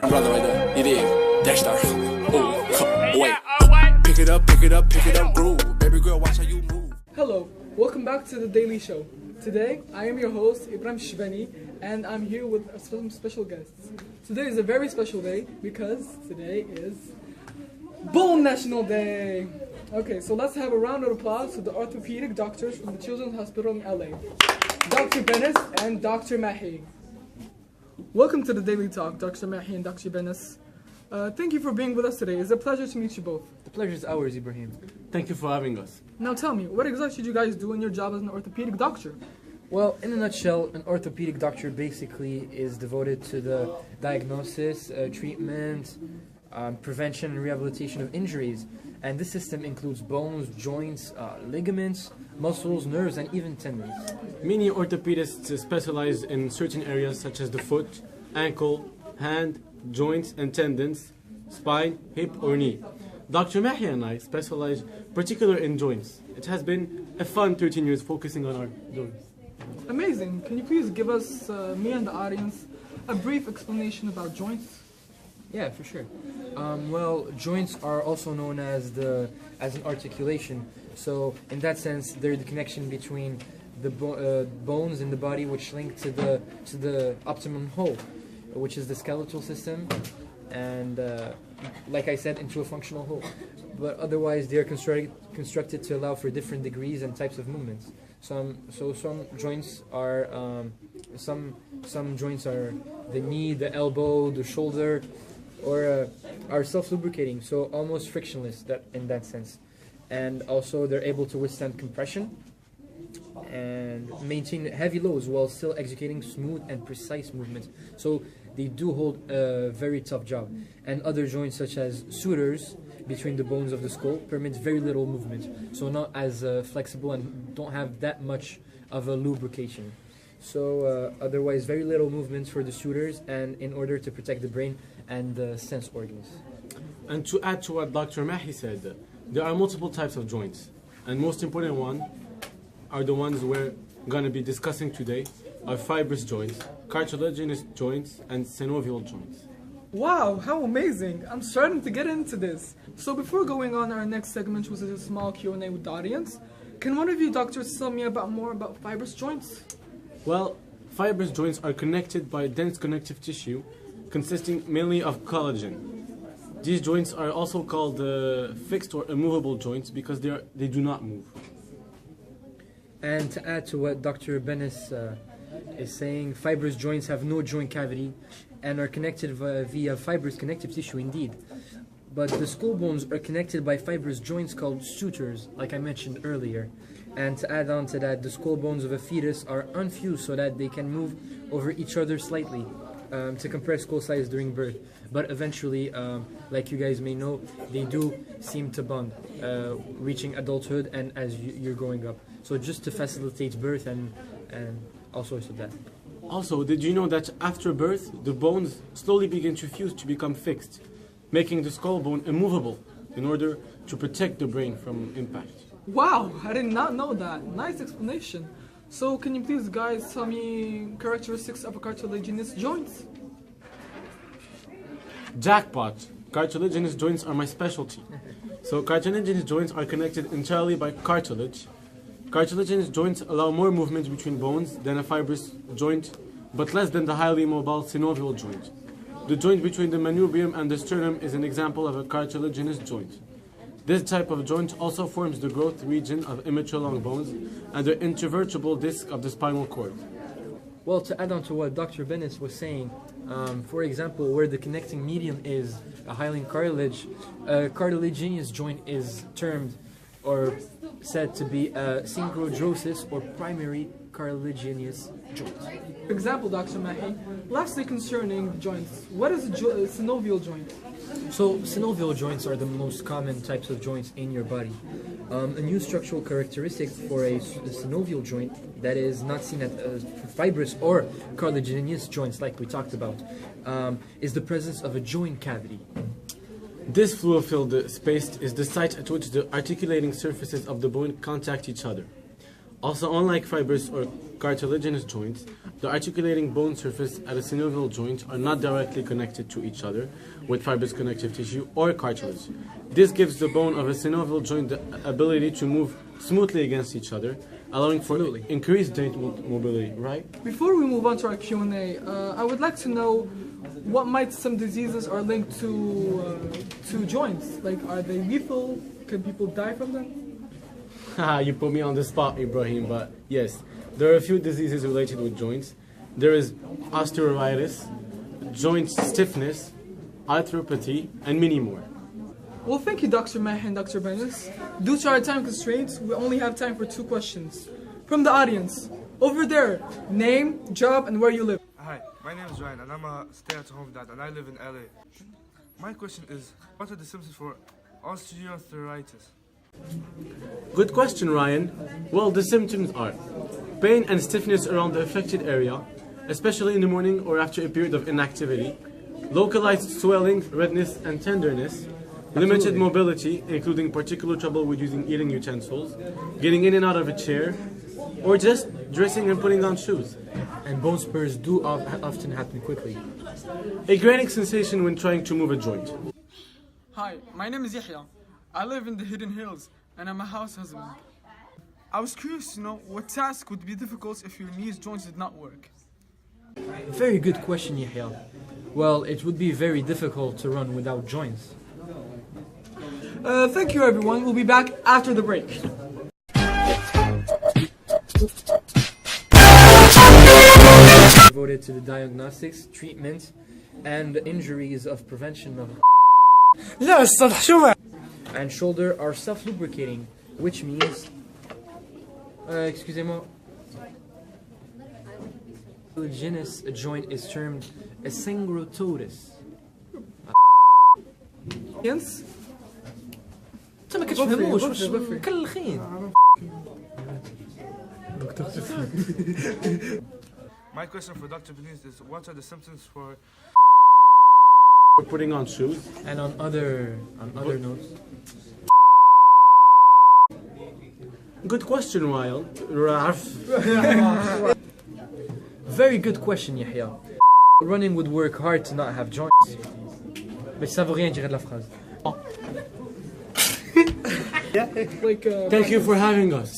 brother right there. You dig? Dexter. Oh, wait. Pick it up, groove. Baby girl, watch how you move. Hello, welcome back to The Daily Show. Today, I am your host, Ibrahim Shibani, and I'm here with some special guests. Today is a very special day because today is Bone National Day. Okay, so let's have a round of applause to the orthopedic doctors from the Children's Hospital in LA, Dr. Benes and Dr. Mahi. Welcome to the Daily Talk, Dr. Mahi and Dr. Benes. Thank you for being with us today. It's a pleasure to meet you both. The pleasure is ours, Ibrahim. Thank you for having us. Now tell me, what exactly do you guys do in your job as an orthopedic doctor? Well, in a nutshell, an orthopedic doctor basically is devoted to the diagnosis, treatment, prevention and rehabilitation of injuries. And this system includes bones, joints, ligaments, muscles, nerves, and even tendons. Many orthopedists specialize in certain areas such as the foot, ankle, hand, joints and tendons, spine, hip or knee. Dr. Mahi and I specialize particularly in joints. It has been a fun 13 years focusing on our joints. Amazing. Can you please give us, me and the audience, a brief explanation about joints? Yeah, for sure. Well, joints are also known as an articulation. So, in that sense, they're the connection between the bones in the body which link to the optimum whole, which is the skeletal system, and like I said, into a functional whole. But otherwise, they are constructed to allow for different degrees and types of movements. Some joints are some joints are the knee, the elbow, the shoulder, or are self-lubricating, so almost frictionless in that sense. And also, they're able to withstand compression and maintain heavy loads while still executing smooth and precise movements. So they do hold a very tough job. And other joints such as sutures between the bones of the skull permit very little movement, so not as flexible and don't have that much of a lubrication. So otherwise very little movements for the sutures, and in order to protect the brain and the sense organs. And to add to what Dr. Mahi said, there are multiple types of joints, and most important one are the ones we're going to be discussing today, are fibrous joints, cartilaginous joints, and synovial joints. Wow, how amazing! I'm starting to get into this. So before going on our next segment, which is a small Q&A with the audience, can one of you doctors tell me more about fibrous joints? Well, fibrous joints are connected by dense connective tissue consisting mainly of collagen. These joints are also called fixed or immovable joints because they do not move. And to add to what Dr. Benes is saying, fibrous joints have no joint cavity and are connected via fibrous connective tissue indeed. But the skull bones are connected by fibrous joints called sutures, like I mentioned earlier. And to add on to that, the skull bones of a fetus are unfused so that they can move over each other slightly to compress skull size during birth. But eventually, like you guys may know, they do seem to bond, reaching adulthood and as you're growing up. So just to facilitate birth and all sorts of that. Also, did you know that after birth, the bones slowly begin to fuse to become fixed, making the skull bone immovable in order to protect the brain from impact? Wow, I did not know that. Nice explanation. So can you please guys tell me characteristics of a cartilaginous joint? Jackpot! Cartilaginous joints are my specialty. So cartilaginous joints are connected entirely by cartilage. Cartilaginous joints allow more movement between bones than a fibrous joint, but less than the highly mobile synovial joint. The joint between the manubrium and the sternum is an example of a cartilaginous joint. This type of joint also forms the growth region of immature long bones and the intervertebral disc of the spinal cord. Well, to add on to what Dr. Benes was saying, for example, where the connecting medium is a hyaline cartilage, a cartilaginous joint is termed or said to be a synchrodrosis or primary cartilaginous joint. Example, Dr. Mahi. Lastly, concerning joints, what is a synovial joint? So, synovial joints are the most common types of joints in your body. A new structural characteristic for a synovial joint that is not seen as fibrous or cartilaginous joints like we talked about is the presence of a joint cavity. This fluid-filled space is the site at which the articulating surfaces of the bone contact each other. Also, unlike fibrous or cartilaginous joints, the articulating bone surface at a synovial joint are not directly connected to each other with fibrous connective tissue or cartilage. This gives the bone of a synovial joint the ability to move smoothly against each other, allowing for increased joint mobility, right? Before we move on to our Q&A, I would like to know what might some diseases are linked to joints. Like, are they lethal? Can people die from them? Haha, you put me on the spot, Ibrahim, but yes, there are a few diseases related with joints. There is osteoarthritis, joint stiffness, arthropathy, and many more. Well, thank you, Dr. Mah and Dr. Benes. Due to our time constraints, we only have time for 2 questions. From the audience, over there, name, job, and where you live. Hi, my name is Ryan and I'm a stay-at-home dad and I live in LA. My question is, what are the symptoms for osteoarthritis? Good question, Ryan. Well, the symptoms are pain and stiffness around the affected area, especially in the morning or after a period of inactivity, localized swelling, redness, and tenderness, limited mobility, including particular trouble with using eating utensils, getting in and out of a chair, or just dressing and putting on shoes. And bone spurs do often happen quickly. A grating sensation when trying to move a joint. Hi, my name is Yahya. I live in the Hidden Hills and I'm a house husband. I was curious to know what task would be difficult if your knees joints did not work. Very good question, Yahya. Well, it would be very difficult to run without joints. Thank you, everyone. We'll be back after the break. Devoted to the diagnostics, treatment, and injuries of prevention of and shoulder are self-lubricating, which means excusez-moi, genus joint is termed a syngrototus. Yes? انت ما كتفهموش بفري. مكلخين. My question for Dr. Benes is, what are the symptoms for Putting on shoes. And on other notes, Good question, Ryan. very good question, Yahya. Running would work hard to not have joints. Mais ça veut rien dire de la phrase. Like, Thank you for having us.